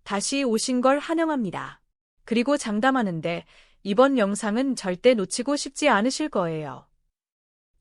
다시 오신 걸 환영합니다. 그리고 장담하는데 이번 영상은 절대 놓치고 싶지 않으실 거예요.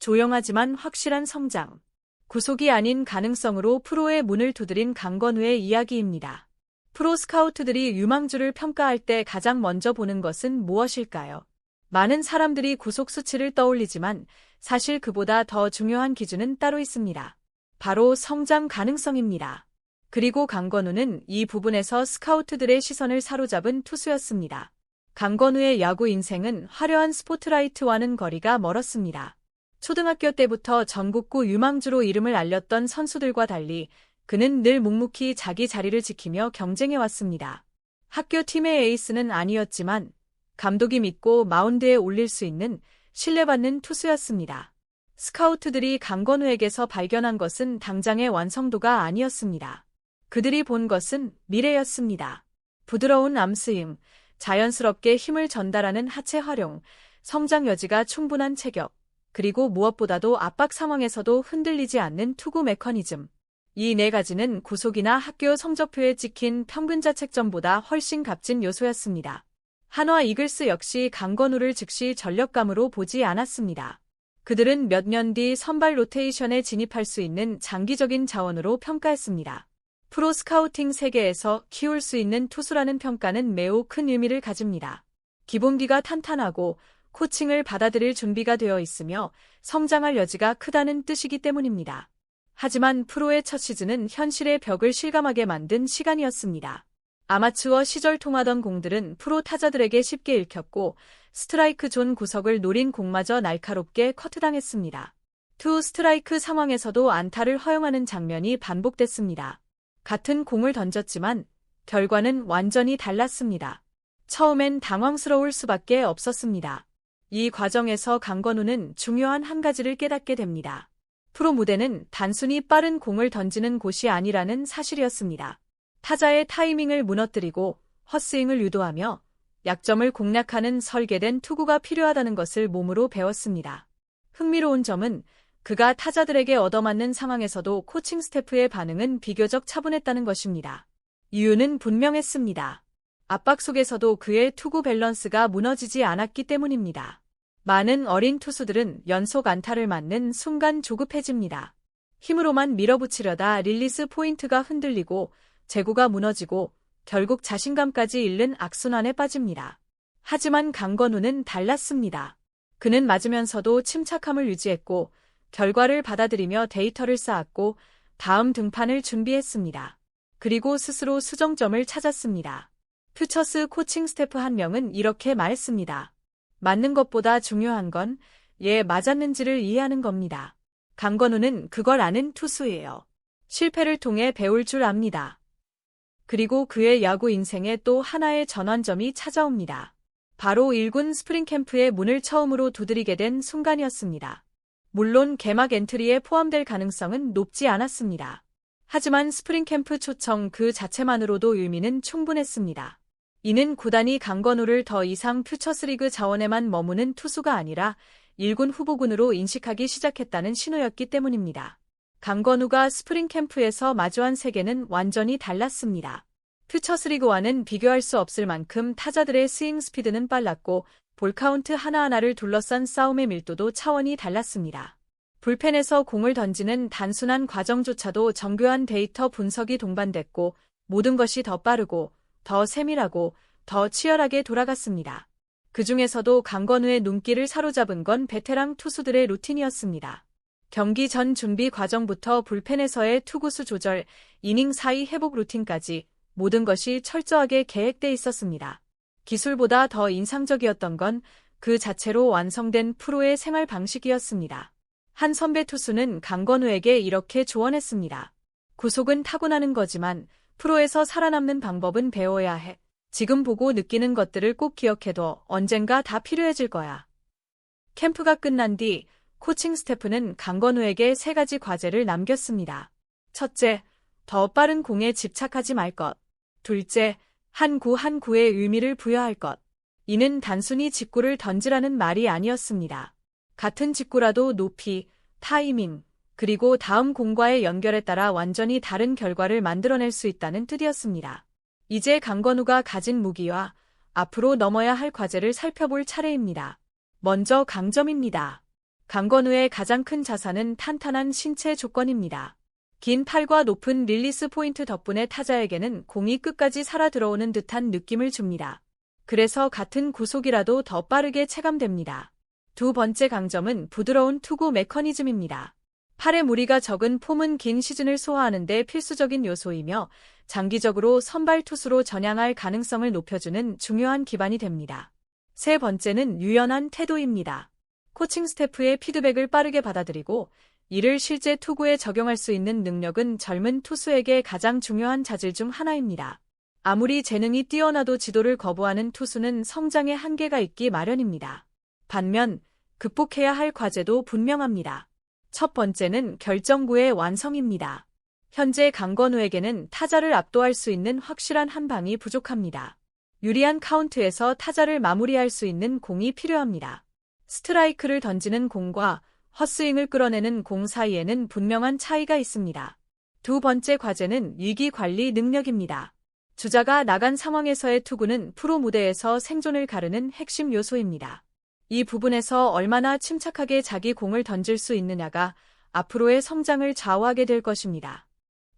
조용하지만 확실한 성장. 구속이 아닌 가능성으로 프로의 문을 두드린 강건우의 이야기입니다. 프로 스카우트들이 유망주를 평가할 때 가장 먼저 보는 것은 무엇일까요? 많은 사람들이 구속 수치를 떠올리지만 사실 그보다 더 중요한 기준은 따로 있습니다. 바로 성장 가능성입니다. 그리고 강건우는 이 부분에서 스카우트들의 시선을 사로잡은 투수였습니다. 강건우의 야구 인생은 화려한 스포트라이트와는 거리가 멀었습니다. 초등학교 때부터 전국구 유망주로 이름을 알렸던 선수들과 달리 그는 늘 묵묵히 자기 자리를 지키며 경쟁해왔습니다. 학교 팀의 에이스는 아니었지만 감독이 믿고 마운드에 올릴 수 있는 신뢰받는 투수였습니다. 스카우트들이 강건우에게서 발견한 것은 당장의 완성도가 아니었습니다. 그들이 본 것은 미래였습니다. 부드러운 암스윙, 자연스럽게 힘을 전달하는 하체 활용, 성장 여지가 충분한 체격, 그리고 무엇보다도 압박 상황에서도 흔들리지 않는 투구 메커니즘. 이 네 가지는 구속이나 학교 성적표에 찍힌 평균자 책점보다 훨씬 값진 요소였습니다. 한화 이글스 역시 강건우를 즉시 전력감으로 보지 않았습니다. 그들은 몇 년 뒤 선발 로테이션에 진입할 수 있는 장기적인 자원으로 평가했습니다. 프로 스카우팅 세계에서 키울 수 있는 투수라는 평가는 매우 큰 의미를 가집니다. 기본기가 탄탄하고 코칭을 받아들일 준비가 되어 있으며 성장할 여지가 크다는 뜻이기 때문입니다. 하지만 프로의 첫 시즌은 현실의 벽을 실감하게 만든 시간이었습니다. 아마추어 시절 통하던 공들은 프로 타자들에게 쉽게 읽혔고 스트라이크 존 구석을 노린 공마저 날카롭게 커트당했습니다. 투 스트라이크 상황에서도 안타를 허용하는 장면이 반복됐습니다. 같은 공을 던졌지만 결과는 완전히 달랐습니다. 처음엔 당황스러울 수밖에 없었습니다. 이 과정에서 강건우는 중요한 한 가지를 깨닫게 됩니다. 프로 무대는 단순히 빠른 공을 던지는 곳이 아니라는 사실이었습니다. 타자의 타이밍을 무너뜨리고 헛스윙을 유도하며 약점을 공략하는 설계된 투구가 필요하다는 것을 몸으로 배웠습니다. 흥미로운 점은 그가 타자들에게 얻어맞는 상황에서도 코칭 스태프의 반응은 비교적 차분했다는 것입니다. 이유는 분명했습니다. 압박 속에서도 그의 투구 밸런스가 무너지지 않았기 때문입니다. 많은 어린 투수들은 연속 안타를 맞는 순간 조급해집니다. 힘으로만 밀어붙이려다 릴리스 포인트가 흔들리고 제구가 무너지고 결국 자신감까지 잃는 악순환에 빠집니다. 하지만 강건우는 달랐습니다. 그는 맞으면서도 침착함을 유지했고 결과를 받아들이며 데이터를 쌓았고 다음 등판을 준비했습니다. 그리고 스스로 수정점을 찾았습니다. 퓨처스 코칭 스태프 한 명은 이렇게 말했습니다. 맞는 것보다 중요한 건 맞았는지를 이해하는 겁니다. 강건우는 그걸 아는 투수예요. 실패를 통해 배울 줄 압니다. 그리고 그의 야구 인생에 또 하나의 전환점이 찾아옵니다. 바로 1군 스프링 캠프의 문을 처음으로 두드리게 된 순간이었습니다. 물론 개막 엔트리에 포함될 가능성은 높지 않았습니다. 하지만 스프링 캠프 초청 그 자체만으로도 의미는 충분했습니다. 이는 구단이 강건우를 더 이상 퓨처스리그 자원에만 머무는 투수가 아니라 1군 후보군으로 인식하기 시작했다는 신호였기 때문입니다. 강건우가 스프링 캠프에서 마주한 세계는 완전히 달랐습니다. 퓨처스리그와는 비교할 수 없을 만큼 타자들의 스윙 스피드는 빨랐고 볼 카운트 하나하나를 둘러싼 싸움의 밀도도 차원이 달랐습니다. 불펜에서 공을 던지는 단순한 과정조차도 정교한 데이터 분석이 동반됐고 모든 것이 더 빠르고 더 세밀하고 더 치열하게 돌아갔습니다. 그 중에서도 강건우의 눈길을 사로잡은 건 베테랑 투수들의 루틴이었습니다. 경기 전 준비 과정부터 불펜에서의 투구수 조절, 이닝 사이 회복 루틴까지 모든 것이 철저하게 계획돼 있었습니다. 기술보다 더 인상적이었던 건 그 자체로 완성된 프로의 생활 방식이었습니다. 한 선배 투수는 강건우에게 이렇게 조언했습니다. 구속은 타고나는 거지만 프로에서 살아남는 방법은 배워야 해. 지금 보고 느끼는 것들을 꼭 기억해둬. 언젠가 다 필요해질 거야. 캠프가 끝난 뒤 코칭 스태프는 강건우에게 3가지 과제를 남겼습니다. 첫째, 더 빠른 공에 집착하지 말 것. 둘째, 한 구 한 구의 의미를 부여할 것. 이는 단순히 직구를 던지라는 말이 아니었습니다. 같은 직구라도 높이, 타이밍, 그리고 다음 공과의 연결에 따라 완전히 다른 결과를 만들어낼 수 있다는 뜻이었습니다. 이제 강건우가 가진 무기와 앞으로 넘어야 할 과제를 살펴볼 차례입니다. 먼저 강점입니다. 강건우의 가장 큰 자산은 탄탄한 신체 조건입니다. 긴 팔과 높은 릴리스 포인트 덕분에 타자에게는 공이 끝까지 살아 들어오는 듯한 느낌을 줍니다. 그래서 같은 구속이라도 더 빠르게 체감됩니다. 두 번째 강점은 부드러운 투구 메커니즘입니다. 팔에 무리가 적은 폼은 긴 시즌을 소화하는 데 필수적인 요소이며 장기적으로 선발 투수로 전향할 가능성을 높여주는 중요한 기반이 됩니다. 세 번째는 유연한 태도입니다. 코칭 스태프의 피드백을 빠르게 받아들이고 이를 실제 투구에 적용할 수 있는 능력은 젊은 투수에게 가장 중요한 자질 중 하나입니다. 아무리 재능이 뛰어나도 지도를 거부하는 투수는 성장에 한계가 있기 마련입니다. 반면 극복해야 할 과제도 분명합니다. 첫 번째는 결정구의 완성입니다. 현재 강건우에게는 타자를 압도할 수 있는 확실한 한 방이 부족합니다. 유리한 카운트에서 타자를 마무리할 수 있는 공이 필요합니다. 스트라이크를 던지는 공과 헛스윙을 끌어내는 공 사이에는 분명한 차이가 있습니다. 두 번째 과제는 위기 관리 능력입니다. 주자가 나간 상황에서의 투구는 프로 무대에서 생존을 가르는 핵심 요소입니다. 이 부분에서 얼마나 침착하게 자기 공을 던질 수 있느냐가 앞으로의 성장을 좌우하게 될 것입니다.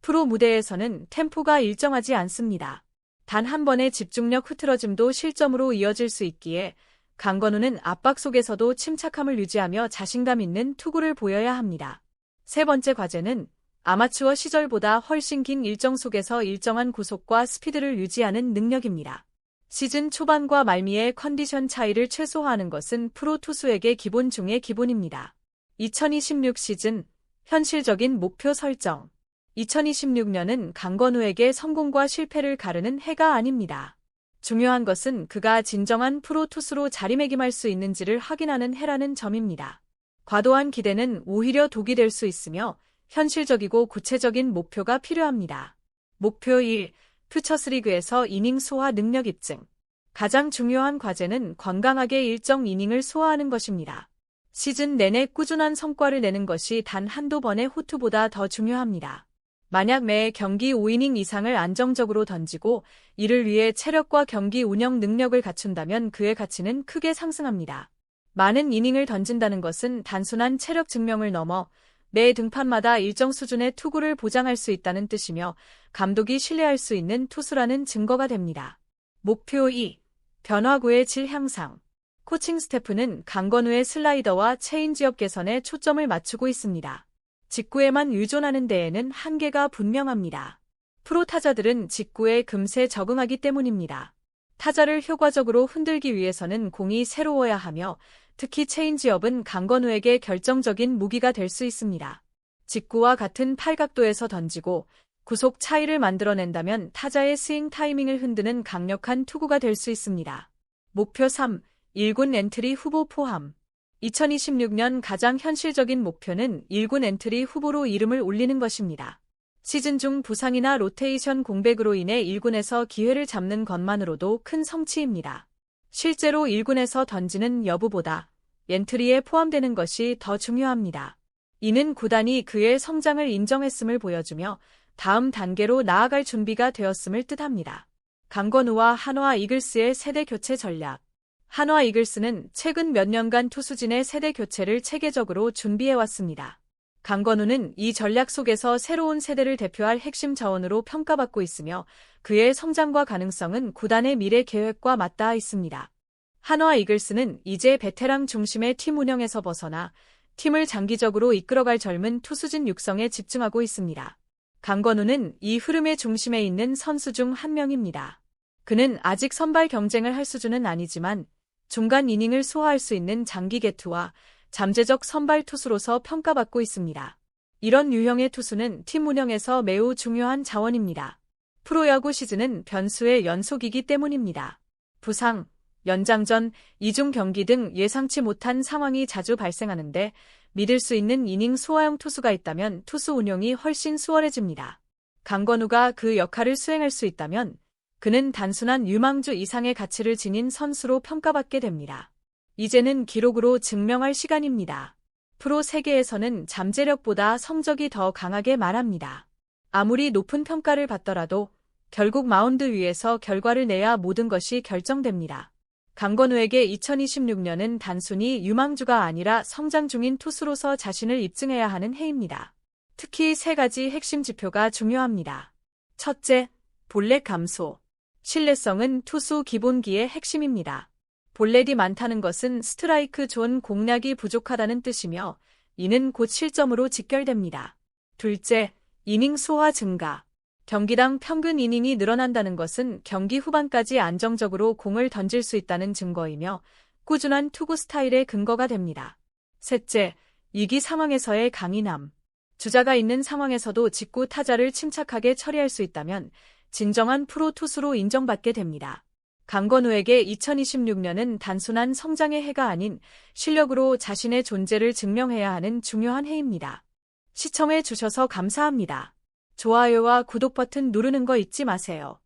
프로 무대에서는 템포가 일정하지 않습니다. 단 한 번의 집중력 흐트러짐도 실점으로 이어질 수 있기에 강건우는 압박 속에서도 침착함을 유지하며 자신감 있는 투구를 보여야 합니다. 세 번째 과제는 아마추어 시절보다 훨씬 긴 일정 속에서 일정한 구속과 스피드를 유지하는 능력입니다. 시즌 초반과 말미의 컨디션 차이를 최소화하는 것은 프로 투수에게 기본 중의 기본입니다. 2026 시즌 현실적인 목표 설정. 2026년은 강건우에게 성공과 실패를 가르는 해가 아닙니다. 중요한 것은 그가 진정한 프로 투수로 자리매김할 수 있는지를 확인하는 해라는 점입니다. 과도한 기대는 오히려 독이 될 수 있으며 현실적이고 구체적인 목표가 필요합니다. 목표 1. 퓨처스리그에서 이닝 소화 능력 입증. 가장 중요한 과제는 건강하게 일정 이닝을 소화하는 것입니다. 시즌 내내 꾸준한 성과를 내는 것이 단 한두 번의 호투보다 더 중요합니다. 만약 매 경기 5이닝 이상을 안정적으로 던지고 이를 위해 체력과 경기 운영 능력을 갖춘다면 그의 가치는 크게 상승합니다. 많은 이닝을 던진다는 것은 단순한 체력 증명을 넘어 매 등판마다 일정 수준의 투구를 보장할 수 있다는 뜻이며 감독이 신뢰할 수 있는 투수라는 증거가 됩니다. 목표 2. 변화구의 질 향상. 코칭 스태프는 강건우의 슬라이더와 체인지업 개선에 초점을 맞추고 있습니다. 직구에만 의존하는 데에는 한계가 분명합니다. 프로 타자들은 직구에 금세 적응하기 때문입니다. 타자를 효과적으로 흔들기 위해서는 공이 새로워야 하며 특히 체인지업은 강건우에게 결정적인 무기가 될 수 있습니다. 직구와 같은 팔각도에서 던지고 구속 차이를 만들어낸다면 타자의 스윙 타이밍을 흔드는 강력한 투구가 될 수 있습니다. 목표 3. 1군 엔트리 후보 포함. 2026년 가장 현실적인 목표는 1군 엔트리 후보로 이름을 올리는 것입니다. 시즌 중 부상이나 로테이션 공백으로 인해 1군에서 기회를 잡는 것만으로도 큰 성취입니다. 실제로 1군에서 던지는 여부보다 엔트리에 포함되는 것이 더 중요합니다. 이는 구단이 그의 성장을 인정했음을 보여주며 다음 단계로 나아갈 준비가 되었음을 뜻합니다. 강건우와 한화 이글스의 세대 교체 전략. 한화 이글스는 최근 몇 년간 투수진의 세대 교체를 체계적으로 준비해왔습니다. 강건우는 이 전략 속에서 새로운 세대를 대표할 핵심 자원으로 평가받고 있으며 그의 성장과 가능성은 구단의 미래 계획과 맞닿아 있습니다. 한화 이글스는 이제 베테랑 중심의 팀 운영에서 벗어나 팀을 장기적으로 이끌어갈 젊은 투수진 육성에 집중하고 있습니다. 강건우는 이 흐름의 중심에 있는 선수 중 한 명입니다. 그는 아직 선발 경쟁을 할 수준은 아니지만 중간 이닝을 소화할 수 있는 장기 개투와 잠재적 선발 투수로서 평가받고 있습니다. 이런 유형의 투수는 팀 운영에서 매우 중요한 자원입니다. 프로야구 시즌은 변수의 연속이기 때문입니다. 부상, 연장전, 이중 경기 등 예상치 못한 상황이 자주 발생하는데 믿을 수 있는 이닝 소화형 투수가 있다면 투수 운용이 훨씬 수월해집니다. 강건우가 그 역할을 수행할 수 있다면 그는 단순한 유망주 이상의 가치를 지닌 선수로 평가받게 됩니다. 이제는 기록으로 증명할 시간입니다. 프로 세계에서는 잠재력보다 성적이 더 강하게 말합니다. 아무리 높은 평가를 받더라도 결국 마운드 위에서 결과를 내야 모든 것이 결정됩니다. 강건우에게 2026년은 단순히 유망주가 아니라 성장 중인 투수로서 자신을 입증해야 하는 해입니다. 특히 세 가지 핵심 지표가 중요합니다. 첫째, 볼넷 감소. 신뢰성은 투수 기본기의 핵심입니다. 볼넷이 많다는 것은 스트라이크 존 공략이 부족하다는 뜻이며 이는 곧 실점으로 직결됩니다. 둘째, 이닝 소화 증가. 경기당 평균 이닝이 늘어난다는 것은 경기 후반까지 안정적으로 공을 던질 수 있다는 증거이며 꾸준한 투구 스타일의 근거가 됩니다. 셋째, 위기 상황에서의 강인함. 주자가 있는 상황에서도 직구 타자를 침착하게 처리할 수 있다면 진정한 프로 투수로 인정받게 됩니다. 강건우에게 2026년은 단순한 성장의 해가 아닌 실력으로 자신의 존재를 증명해야 하는 중요한 해입니다. 시청해 주셔서 감사합니다. 좋아요와 구독 버튼 누르는 거 잊지 마세요.